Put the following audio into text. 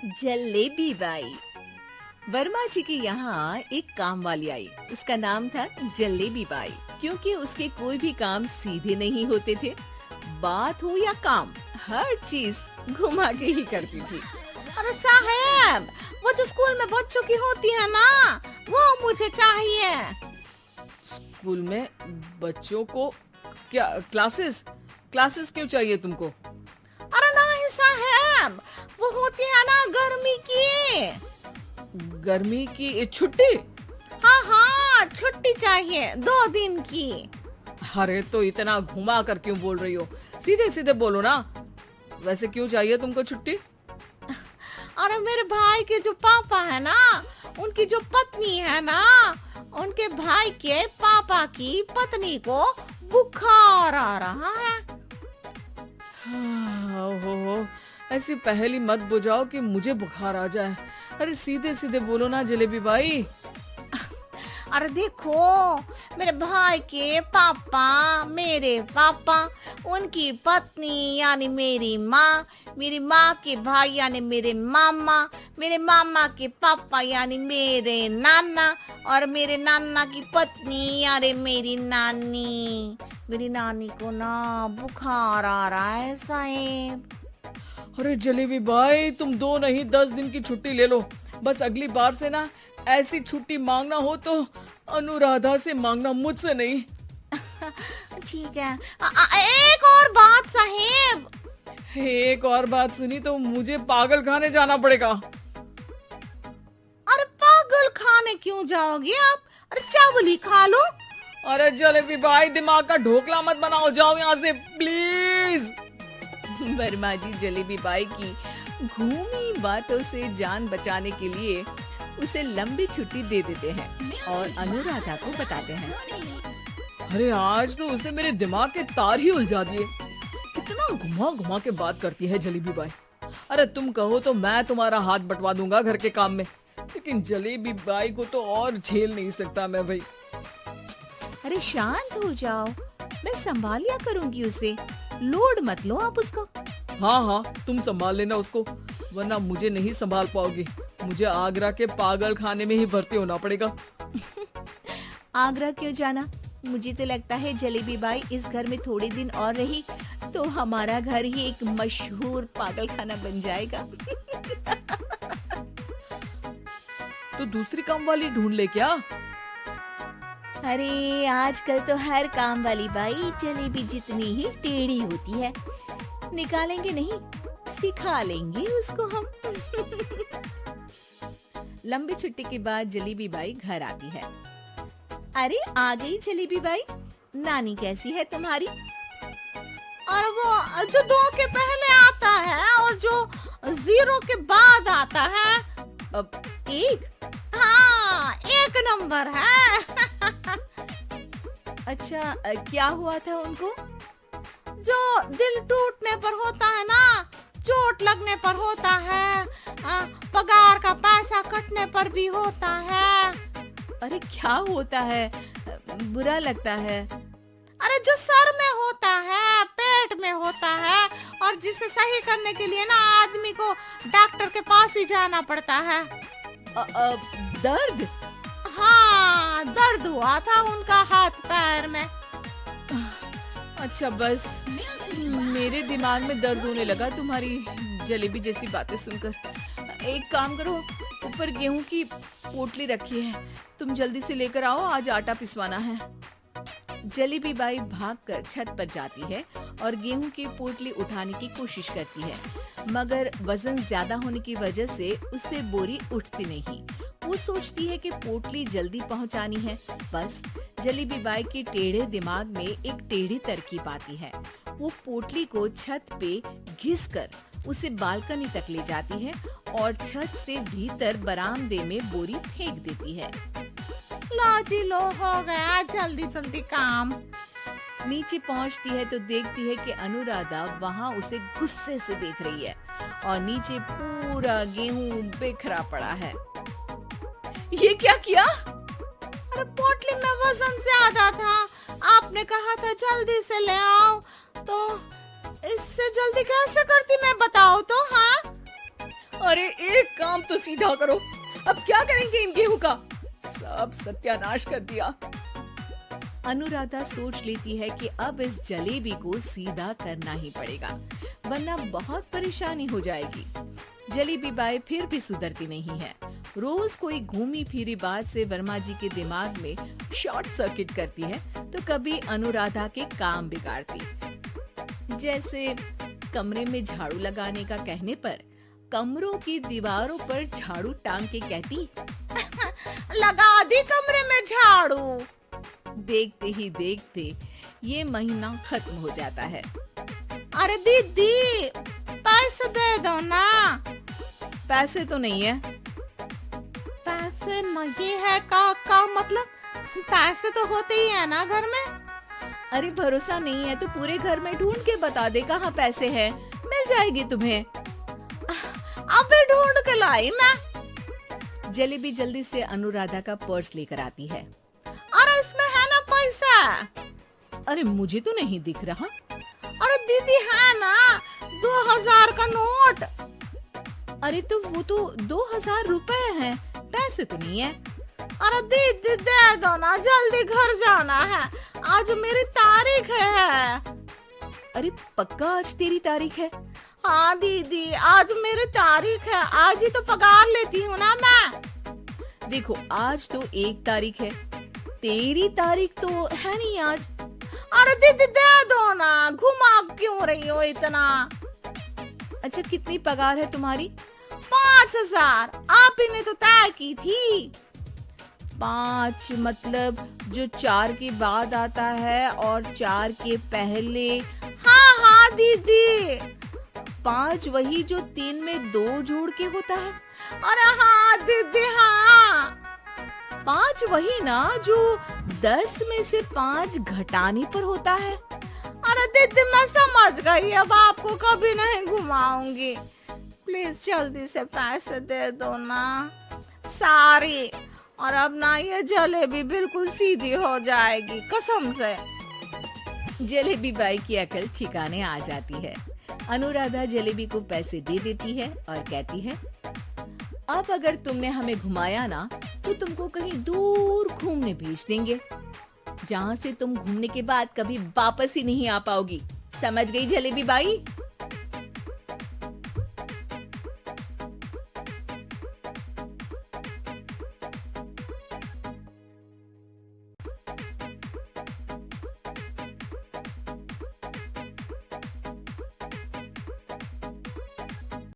Jalebi by. Verma जी के यहाँ एक काम वाली आई। उसका नाम था जलेबी बाई, क्योंकि उसके कोई भी काम सीधे नहीं होते थे। बात हो या काम, हर चीज घुमा के ही करती थी। अरे साहब, वो जो स्कूल में बच्चों की होती है ना, वो मुझे चाहिए। स्कूल में बच्चों को क्या क्लासेस क्लासेस क्यों चाहिए तुमको? अरे नहीं साहब, वो होती है ना गर्मी की। गर्मी की छुट्टी? हाँ हाँ, छुट्टी चाहिए 2 दिन की। अरे तो इतना घुमा कर क्यों बोल रही हो? सीधे सीधे बोलो ना। वैसे क्यों चाहिए तुमको छुट्टी? अरे मेरे भाई के जो पापा है ना, उनकी जो पत्नी है ना, उनके भाई के पापा की पत्नी को बुखार आ रहा है। ओहो, ऐसी पहेली मत बुझाओ कि मुझे बुखार आ जाए। अरे सीधे सीधे बोलो ना जलेबी बाई। अरे देखो, मेरे भाई के पापा, मेरे पापा, उनकी पत्नी यानी मेरी माँ के भाई यानी मेरे मामा के पापा यानी मेरे नाना, और मेरे नाना की पत्नी यानी मेरी नानी को ना बुखार आ रहा है साहब। अरे जलेबी भाई, तुम 2 नहीं 10 दिन की छुट्टी ले लो। बस अगली बार से ना ऐसी छुट्टी मांगना हो तो अनुराधा से मांगना, मुझसे नहीं। ठीक है। एक और बात साहेब। एक और बात सुनी तो मुझे पागल खाने जाना पड़ेगा। अरे पागल खाने क्यों जाओगे आप? अरे चावल खा लो। अरे जलेबी भाई, दिमाग का ढोकला मत बनाओ, जाओ यहाँ से प्लीज। वर्मा जी जलेबी बाई की घूमी बातों से जान बचाने के लिए उसे लंबी छुट्टी दे देते हैं और अनुराधा को बताते हैं। अरे आज तो उसने मेरे दिमाग के तार ही उलझा दिए। कितना घुमा घुमा के बात करती है जलेबी बाई। अरे तुम कहो तो मैं तुम्हारा हाथ बंटवा दूंगा घर के काम में, लेकिन जलेबी बाई को तो और झेल नहीं सकता मैं भाई। अरे शांत हो जाओ, मैं संभाल लिया करूंगी उसे, लोड मत लो आप उसको। हाँ, तुम संभाल लेना उसको, वरना मुझे नहीं संभाल पाओगे। मुझे आगरा के पागल खाने में ही भर्ती होना पड़ेगा। आगरा क्यों जाना? मुझे तो लगता है जलेबी बाई इस घर में थोड़े दिन और रही तो हमारा घर ही एक मशहूर पागल खाना बन जाएगा। तो दूसरी काम वाली ढूंढ ले क्या? अरे आजकल तो हर काम वाली बाई जलेबी जितनी ही टेढ़ी होती है। निकालेंगे नहीं, सिखा लेंगे उसको हम। लंबी छुट्टी के बाद जलेबी बाई घर आती है। अरे आ गई जलेबी बाई, नानी कैसी है तुम्हारी? और वो जो 2 के पहले आता है और जो 0 के बाद आता है, अब 1? हाँ 1 नंबर है। अच्छा, क्या हुआ था उनको? जो दिल टूटने पर होता है ना, चोट लगने पर होता है, पगार का पैसा कटने पर भी होता है। अरे क्या होता है? बुरा लगता है। अरे जो सर में होता है, पेट में होता है, और जिसे सही करने के लिए ना आदमी को डॉक्टर के पास ही जाना पड़ता है। दर्द? हाँ, दर्द हुआ था उनका हाथ पैर में। अच्छा बस, मेरे दिमाग में दर्द होने लगा तुम्हारी जलेबी जैसी बातें सुनकर। एक काम करो, ऊपर गेहूं की पोटली रखी है, तुम जल्दी से लेकर आओ, आज आटा पिसवाना है। जलेबी बाई भागकर छत पर जाती है और गेहूं की पोटली उठाने की कोशिश करती है, मगर वजन ज्यादा होने की वजह से उससे बोरी उठती नहीं। वो सोचती है कि पोटली जल्दी पहुंचानी है। बस जलेबी बाई के टेढ़े दिमाग में एक टेढ़ी तरकीब आती है। वो पोटली को छत पे घिसकर उसे बालकनी तक ले जाती है और छत से भीतर बरामदे में बोरी फेंक देती है। लो जी लो, हो गया जल्दी जल्दी काम। नीचे पहुंचती है तो देखती है कि अनुराधा वहाँ उसे गुस्से से देख रही है और नीचे पूरा गेहूं बिखरा पड़ा है। ये क्या किया? अरे पोटली में वजन ज्यादा था, आपने कहा था जल्दी से ले आओ, तो इससे जल्दी कैसे करती मैं बताओ तो। हाँ अरे सीधा करो। अब क्या करेंगे इन गेहूं का? सब सत्यानाश कर दिया। अनुराधा सोच लेती है कि अब इस जलेबी को सीधा करना ही पड़ेगा, वरना बहुत परेशानी हो जाएगी। जलेबी बाई फिर भी सुधरती नहीं है। रोज कोई घूमी फिरी बात से वर्मा जी के दिमाग में शॉर्ट सर्किट करती है, तो कभी अनुराधा के काम बिगाड़ती। जैसे कमरे में झाड़ू लगाने का कहने पर कमरों की दीवारों पर झाड़ू टांग के कहती, लगा दी कमरे में झाड़ू। देखते ही देखते ये महीना खत्म हो जाता है। अरे दीदी, पैसे दे दो ना। पैसे तो नहीं है। पैसे नहीं है का मतलब? पैसे तो होते ही है ना घर में। अरे भरोसा नहीं है तो पूरे घर में ढूंढ के बता दे कहाँ पैसे हैं, मिल जाएगी तुम्हें। अबे ढूंढ के लाई मैं। जलेबी जल्दी से अनुराधा का पर्स लेकर आती है। अरे इसमें है ना पैसा? अरे मुझे तो नहीं दिख रहा। अरे दीदी है ना, 2000 का नोट। अरे तो वो तो 2000 रुपए हैं, पैसे तो नहीं है। अरे दीदी दे दो ना, जल्दी घर जाना है, आज मेरी तारीख है। अरे पक्का आज तेरी तारीख है? हाँ दीदी, आज मेरी तारीख है, आज ही तो पगार लेती हूँ ना मैं। देखो आज तो 1 तारीख है, तेरी तारीख तो है नहीं आज। अरे दीदी दे दो ना, घुमा क्यों रही हो इतना? अच्छा कितनी पगार है तुम्हारी? 5000, आप ही ने तो तय की थी। 5 मतलब जो 4 के बाद आता है और 4 के पहले। हाँ हाँ दीदी। 5 वही जो 3 में 2 जोड़ के होता है। अरे हाँ दीदी हाँ। 5 वही ना जो 10 में से 5 घटाने पर होता है। अरे दीदी मैं समझ गई, अब आपको कभी नहीं घुमाऊंगी। प्लीज जल्दी से पैसे दे दो ना, सारी। और अब ना ये जलेबी बिल्कुल सीधी हो जाएगी कसम से। जलेबी बाई की अकल ठिकाने आ जाती है। अनुराधा जलेबी को पैसे दे देती है और कहती है, अब अगर तुमने हमें घुमाया ना तो तुमको कहीं दूर घूमने भेज देंगे, जहाँ से तुम घूमने के बाद कभी वापस ही नहीं आ पाओगी। समझ गई जलेबी बाई?